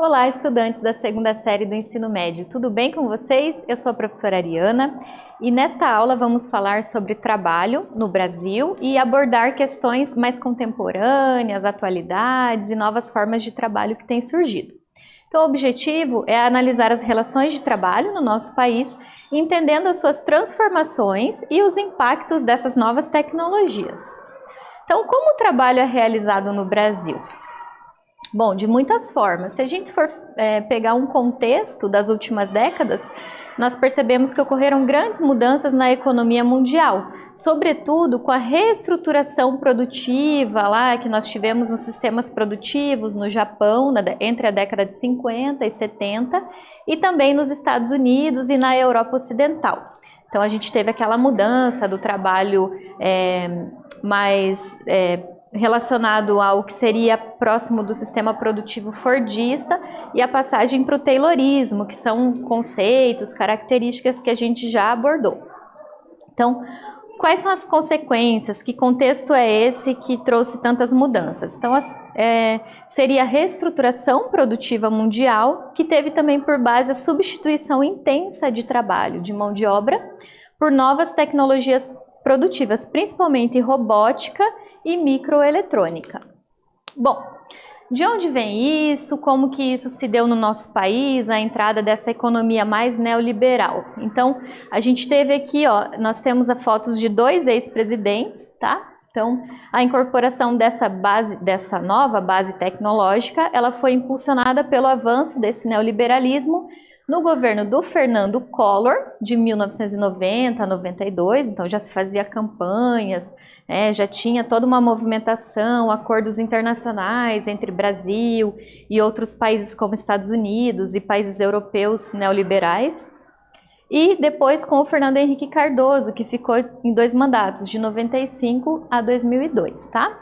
Olá, estudantes da segunda série do ensino médio, tudo bem com vocês? Eu sou a professora Ariana e nesta aula vamos falar sobre trabalho no Brasil e abordar questões mais contemporâneas, atualidades e novas formas de trabalho que têm surgido. Então, o objetivo é analisar as relações de trabalho no nosso país, entendendo as suas transformações e os impactos dessas novas tecnologias. Então, como o trabalho é realizado no Brasil? Bom, de muitas formas. Se a gente for pegar um contexto das últimas décadas, nós percebemos que ocorreram grandes mudanças na economia mundial, sobretudo com a reestruturação produtiva lá que nós tivemos nos sistemas produtivos no Japão, entre a década de 50 e 70, e também nos Estados Unidos e na Europa Ocidental. Então a gente teve aquela mudança do trabalho mais relacionado ao que seria próximo do sistema produtivo fordista e a passagem para o taylorismo, que são conceitos, características que a gente já abordou. Então, quais são as consequências? Que contexto é esse que trouxe tantas mudanças? Então, seria a reestruturação produtiva mundial, que teve também por base a substituição intensa de trabalho, de mão de obra, por novas tecnologias produtivas, principalmente robótica e microeletrônica. Bom, de onde vem isso? Como que isso se deu no nosso país, a entrada dessa economia mais neoliberal? Então, a gente teve aqui, nós temos as fotos de dois ex-presidentes, tá? Então, a incorporação dessa nova base tecnológica, ela foi impulsionada pelo avanço desse neoliberalismo no governo do Fernando Collor, de 1990 a 92, então já se fazia campanhas, já tinha toda uma movimentação, acordos internacionais entre Brasil e outros países como Estados Unidos e países europeus neoliberais. E depois com o Fernando Henrique Cardoso, que ficou em 2 mandatos, de 95 a 2002, tá?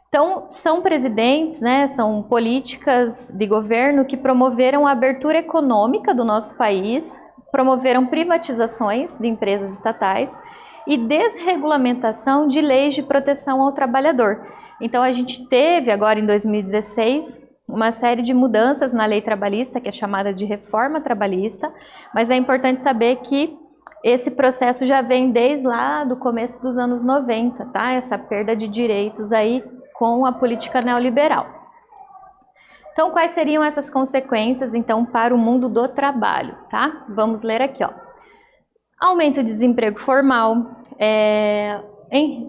Então, são presidentes, são políticas de governo que promoveram a abertura econômica do nosso país, promoveram privatizações de empresas estatais e desregulamentação de leis de proteção ao trabalhador. Então, a gente teve agora em 2016 uma série de mudanças na lei trabalhista, que é chamada de reforma trabalhista, mas é importante saber que esse processo já vem desde lá do começo dos anos 90, tá? Essa perda de direitos aí com a política neoliberal. Então, quais seriam essas consequências, então, para o mundo do trabalho, tá? Vamos ler aqui, Aumento de desemprego formal,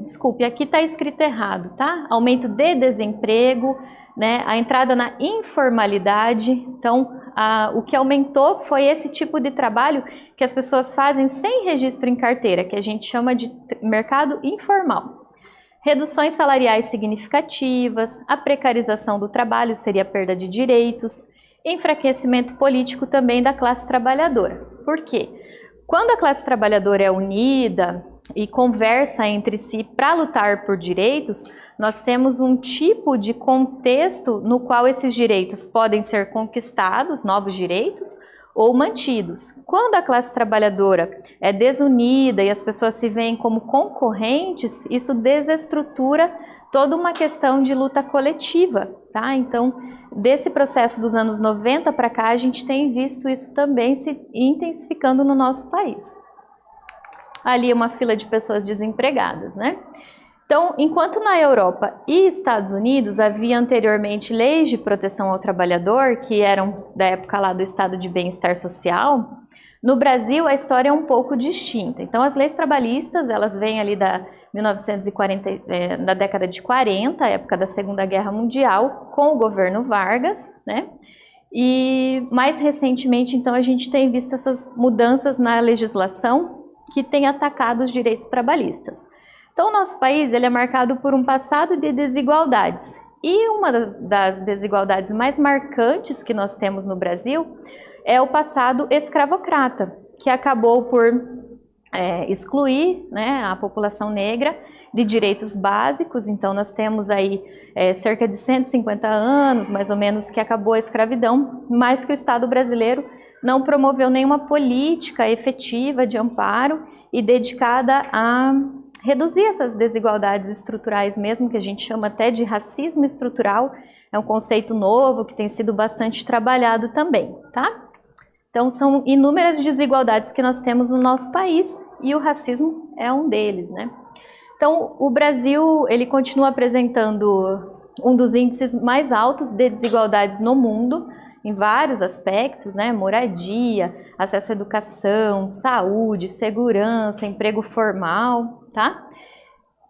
desculpe, aqui está escrito errado, tá? Aumento de desemprego, a entrada na informalidade. Então, o que aumentou foi esse tipo de trabalho que as pessoas fazem sem registro em carteira, que a gente chama de mercado informal. Reduções salariais significativas, a precarização do trabalho seria a perda de direitos, enfraquecimento político também da classe trabalhadora. Por quê? Quando a classe trabalhadora é unida e conversa entre si para lutar por direitos, nós temos um tipo de contexto no qual esses direitos podem ser conquistados, novos direitos, ou mantidos. Quando a classe trabalhadora é desunida e as pessoas se veem como concorrentes, isso desestrutura toda uma questão de luta coletiva, tá? Então, desse processo dos anos 90 para cá, a gente tem visto isso também se intensificando no nosso país. Ali uma fila de pessoas desempregadas, Então, enquanto na Europa e Estados Unidos havia anteriormente leis de proteção ao trabalhador, que eram da época lá do estado de bem-estar social, no Brasil a história é um pouco distinta. Então, as leis trabalhistas, elas vêm ali da 1940, da década de 40, época da Segunda Guerra Mundial, com o governo Vargas, E mais recentemente, então, a gente tem visto essas mudanças na legislação que tem atacado os direitos trabalhistas. Então, o nosso país ele é marcado por um passado de desigualdades. E uma das desigualdades mais marcantes que nós temos no Brasil é o passado escravocrata, que acabou por excluir a população negra de direitos básicos. Então, nós temos aí cerca de 150 anos, mais ou menos, que acabou a escravidão, mas que o Estado brasileiro não promoveu nenhuma política efetiva de amparo e dedicada a reduzir essas desigualdades estruturais mesmo, que a gente chama até de racismo estrutural, é um conceito novo que tem sido bastante trabalhado também, tá? Então são inúmeras desigualdades que nós temos no nosso país e o racismo é um deles, né? Então o Brasil, ele continua apresentando um dos índices mais altos de desigualdades no mundo, em vários aspectos, né? Moradia, acesso à educação, saúde, segurança, emprego formal, tá?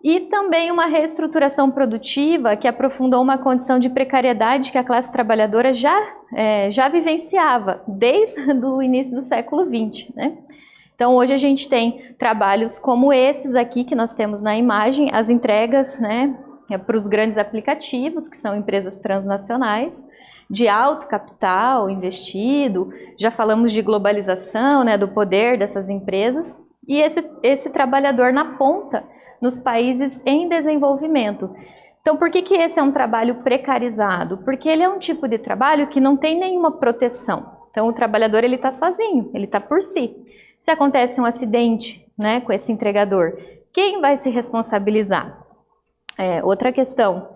E também uma reestruturação produtiva que aprofundou uma condição de precariedade que a classe trabalhadora já vivenciava desde o início do século XX, né? Então hoje a gente tem trabalhos como esses aqui que nós temos na imagem, as entregas, né, para os grandes aplicativos, que são empresas transnacionais, de alto capital investido, já falamos de globalização, né, do poder dessas empresas, e esse trabalhador na ponta, nos países em desenvolvimento. Então, por que esse é um trabalho precarizado? Porque ele é um tipo de trabalho que não tem nenhuma proteção. Então, o trabalhador ele está sozinho, ele está por si. Se acontece um acidente, né, com esse entregador, quem vai se responsabilizar? Outra questão,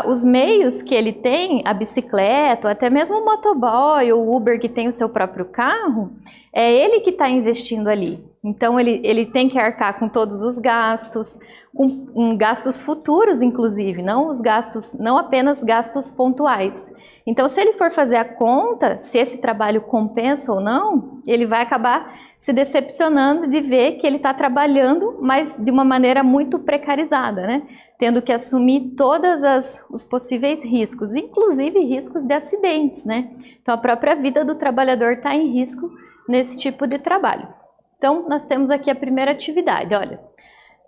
os meios que ele tem, a bicicleta, ou até mesmo o motoboy ou o Uber que tem o seu próprio carro, é ele que está investindo ali. Então ele tem que arcar com todos os gastos, com gastos futuros inclusive, não apenas gastos pontuais. Então se ele for fazer a conta, se esse trabalho compensa ou não, ele vai acabar se decepcionando de ver que ele está trabalhando, mas de uma maneira muito precarizada, né? Tendo que assumir todos os possíveis riscos, inclusive riscos de acidentes, né? Então a própria vida do trabalhador está em risco nesse tipo de trabalho. Então nós temos aqui a primeira atividade, olha.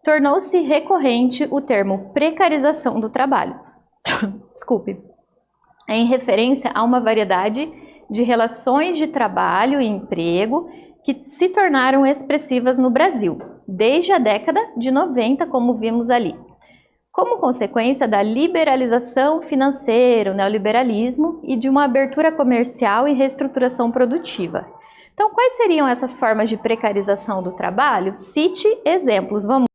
Tornou-se recorrente o termo precarização do trabalho. Desculpe. Em referência a uma variedade de relações de trabalho e emprego que se tornaram expressivas no Brasil, desde a década de 90, como vimos ali. Como consequência da liberalização financeira, o neoliberalismo e de uma abertura comercial e reestruturação produtiva. Então, quais seriam essas formas de precarização do trabalho? Cite exemplos. Vamos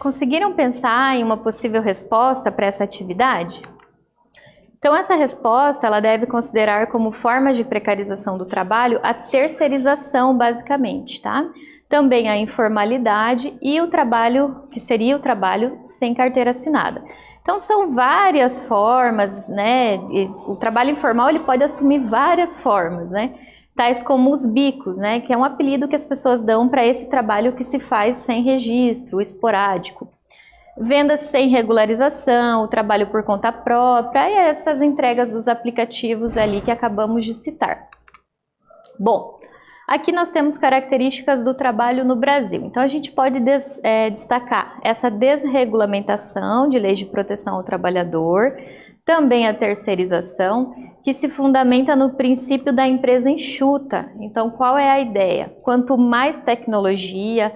conseguiram pensar em uma possível resposta para essa atividade? Então, essa resposta ela deve considerar como forma de precarização do trabalho a terceirização, basicamente, tá? Também a informalidade e o trabalho, que seria o trabalho sem carteira assinada. Então, são várias formas, né? O trabalho informal ele pode assumir várias formas, né? Tais como os bicos, né? Que é um apelido que as pessoas dão para esse trabalho que se faz sem registro, esporádico. Vendas sem regularização, o trabalho por conta própria e essas entregas dos aplicativos ali que acabamos de citar. Bom, aqui nós temos características do trabalho no Brasil. Então, a gente pode destacar essa desregulamentação de leis de proteção ao trabalhador, também a terceirização, que se fundamenta no princípio da empresa enxuta. Então, qual é a ideia? Quanto mais tecnologia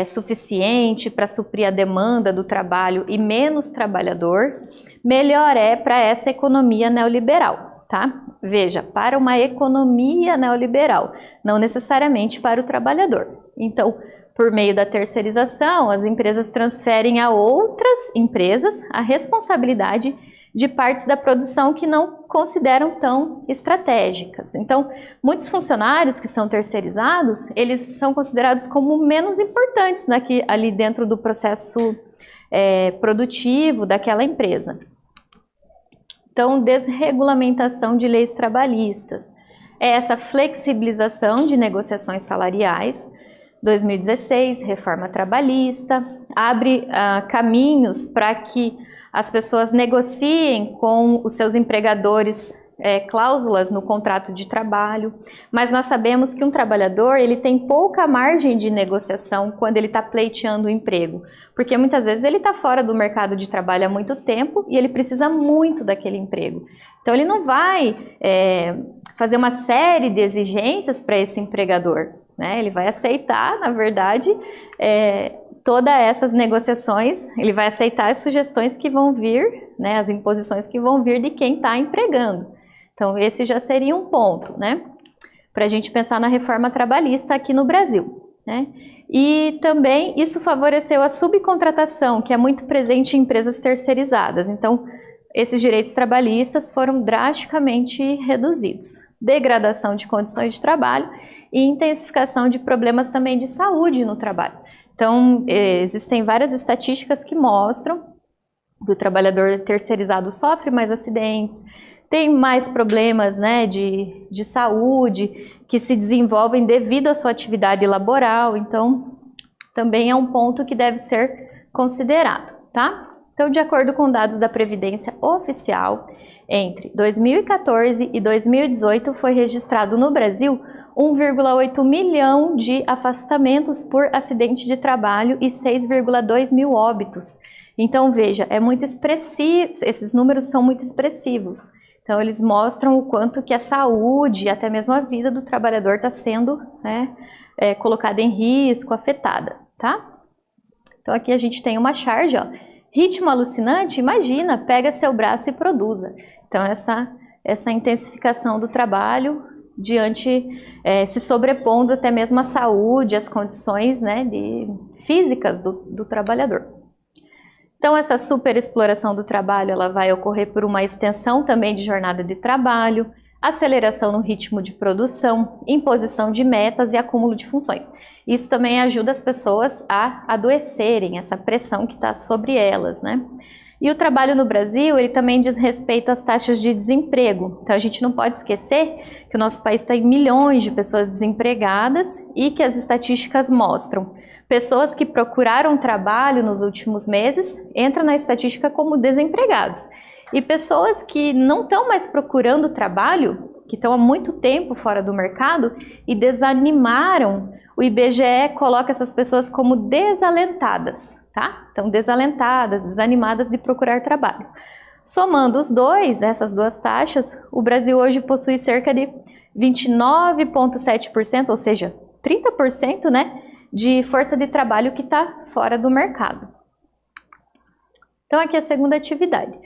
suficiente para suprir a demanda do trabalho e menos trabalhador, melhor é para essa economia neoliberal, tá? Veja, para uma economia neoliberal, não necessariamente para o trabalhador. Então, por meio da terceirização, as empresas transferem a outras empresas a responsabilidade de partes da produção que não consideram tão estratégicas. Então, muitos funcionários que são terceirizados, eles são considerados como menos importantes ali dentro do processo produtivo daquela empresa. Então, desregulamentação de leis trabalhistas. É essa flexibilização de negociações salariais. 2016, reforma trabalhista, abre caminhos para que as pessoas negociem com os seus empregadores cláusulas no contrato de trabalho, mas nós sabemos que um trabalhador ele tem pouca margem de negociação quando ele está pleiteando o emprego, porque muitas vezes ele está fora do mercado de trabalho há muito tempo e ele precisa muito daquele emprego. Então ele não vai fazer uma série de exigências para esse empregador, né? Ele vai aceitar, na verdade, todas essas negociações, ele vai aceitar as sugestões que vão vir, né, as imposições que vão vir de quem está empregando. Então, esse já seria um ponto, né, para a gente pensar na reforma trabalhista aqui no Brasil, né. E também isso favoreceu a subcontratação, que é muito presente em empresas terceirizadas. Então, esses direitos trabalhistas foram drasticamente reduzidos. Degradação de condições de trabalho e intensificação de problemas também de saúde no trabalho. Então, existem várias estatísticas que mostram que o trabalhador terceirizado sofre mais acidentes, tem mais problemas, né, de saúde que se desenvolvem devido à sua atividade laboral. Então, também é um ponto que deve ser considerado, tá? Então, de acordo com dados da Previdência Oficial, entre 2014 e 2018 foi registrado no Brasil 1,8 milhão de afastamentos por acidente de trabalho e 6,2 mil óbitos. Então, veja, é muito expressivo, esses números são muito expressivos. Então, eles mostram o quanto que a saúde e até mesmo a vida do trabalhador está sendo colocada em risco, afetada, tá? Então, aqui a gente tem uma charge, ó. Ritmo alucinante, imagina, pega seu braço e produza. Então, essa intensificação do trabalho se sobrepondo até mesmo à saúde, às condições, né, físicas do trabalhador. Então, essa superexploração do trabalho ela vai ocorrer por uma extensão também de jornada de trabalho, aceleração no ritmo de produção, imposição de metas e acúmulo de funções. Isso também ajuda as pessoas a adoecerem, essa pressão que está sobre elas, né? E o trabalho no Brasil, ele também diz respeito às taxas de desemprego. Então, a gente não pode esquecer que o nosso país tem milhões de pessoas desempregadas e que as estatísticas mostram pessoas que procuraram trabalho nos últimos meses entram na estatística como desempregados. E pessoas que não estão mais procurando trabalho, que estão há muito tempo fora do mercado e desanimaram, o IBGE coloca essas pessoas como desalentadas, tá? Então, desalentadas, desanimadas de procurar trabalho. Somando os dois, essas duas taxas, o Brasil hoje possui cerca de 29,7%, ou seja, 30%, né, de força de trabalho que está fora do mercado. Então, aqui a segunda atividade.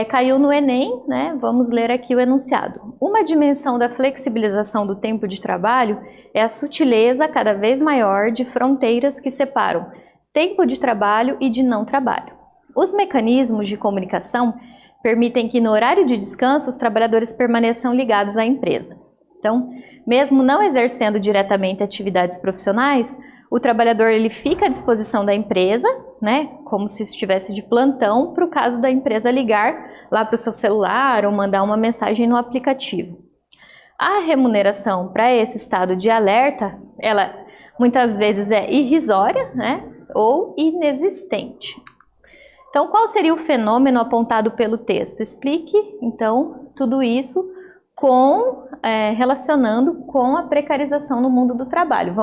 Caiu no Enem, né? Vamos ler aqui o enunciado. Uma dimensão da flexibilização do tempo de trabalho é a sutileza cada vez maior de fronteiras que separam tempo de trabalho e de não trabalho. Os mecanismos de comunicação permitem que no horário de descanso os trabalhadores permaneçam ligados à empresa. Então, mesmo não exercendo diretamente atividades profissionais, o trabalhador ele fica à disposição da empresa, né, como se estivesse de plantão, para o caso da empresa ligar lá para o seu celular ou mandar uma mensagem no aplicativo. A remuneração para esse estado de alerta, ela muitas vezes é irrisória, né, ou inexistente. Então, qual seria o fenômeno apontado pelo texto? Explique, então, tudo isso relacionando com a precarização no mundo do trabalho.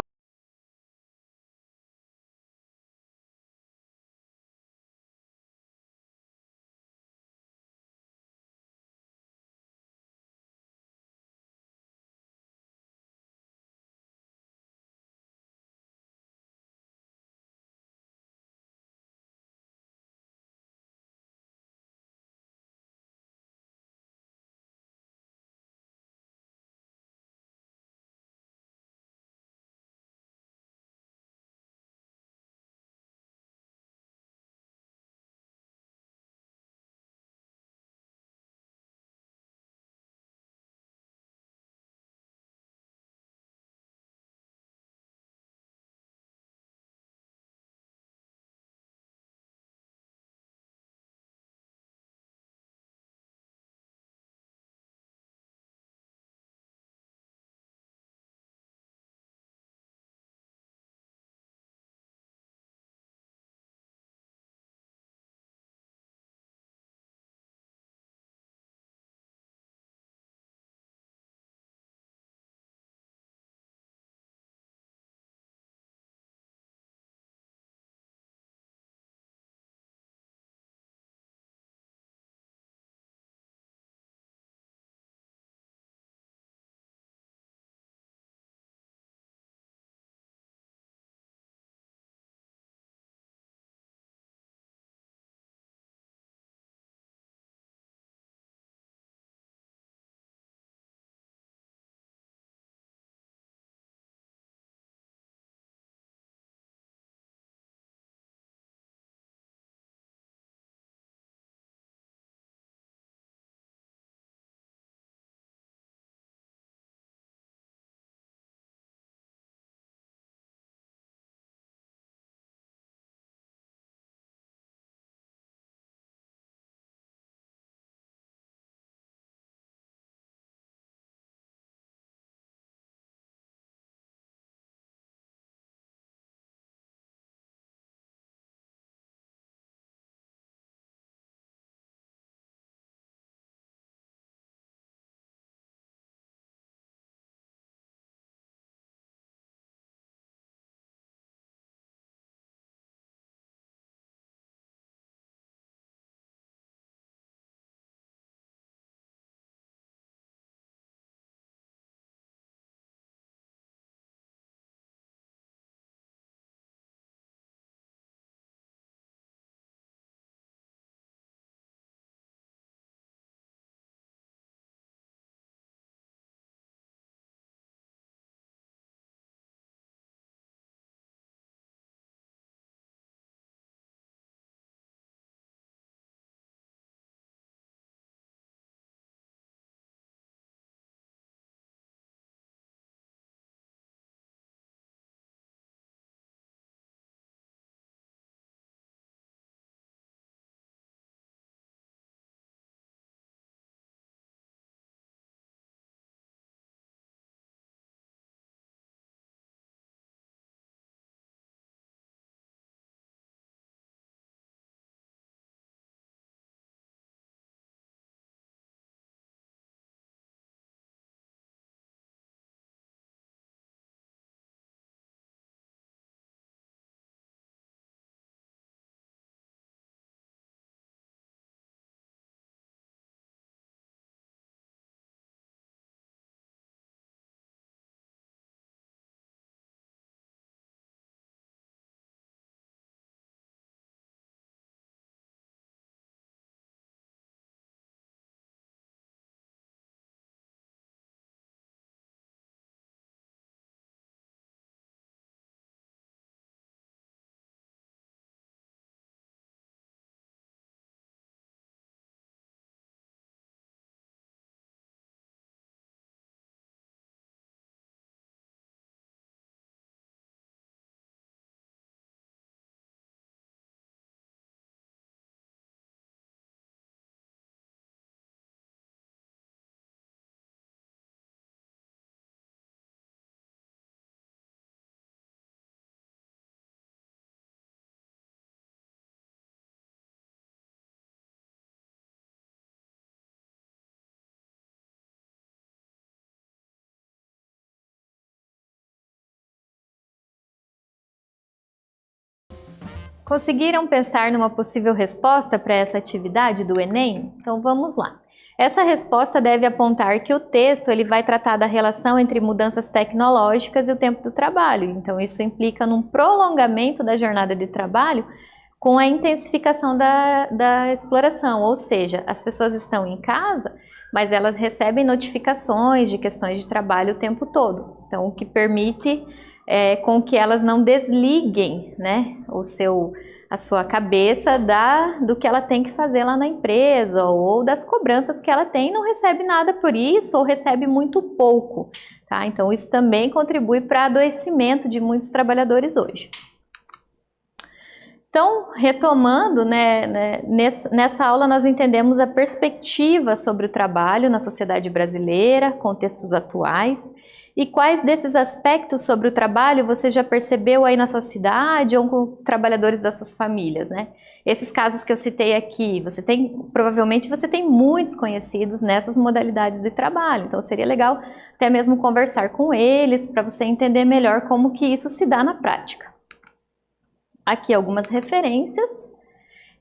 Conseguiram pensar numa possível resposta para essa atividade do Enem? Então vamos lá. Essa resposta deve apontar que o texto ele vai tratar da relação entre mudanças tecnológicas e o tempo do trabalho. Então isso implica num prolongamento da jornada de trabalho com a intensificação da exploração, ou seja, as pessoas estão em casa, mas elas recebem notificações de questões de trabalho o tempo todo. Então o que permite com que elas não desliguem, né, a sua cabeça do que ela tem que fazer lá na empresa ou das cobranças que ela tem e não recebe nada por isso ou recebe muito pouco, tá? Então isso também contribui para o adoecimento de muitos trabalhadores hoje. Então, retomando, nessa aula nós entendemos a perspectiva sobre o trabalho na sociedade brasileira, contextos atuais, e quais desses aspectos sobre o trabalho você já percebeu aí na sua cidade ou com trabalhadores das suas famílias, né? Esses casos que eu citei aqui, provavelmente você tem muitos conhecidos nessas modalidades de trabalho, então seria legal até mesmo conversar com eles para você entender melhor como que isso se dá na prática. Aqui algumas referências.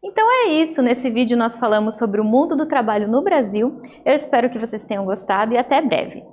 Então é isso, nesse vídeo nós falamos sobre o mundo do trabalho no Brasil. Eu espero que vocês tenham gostado e até breve.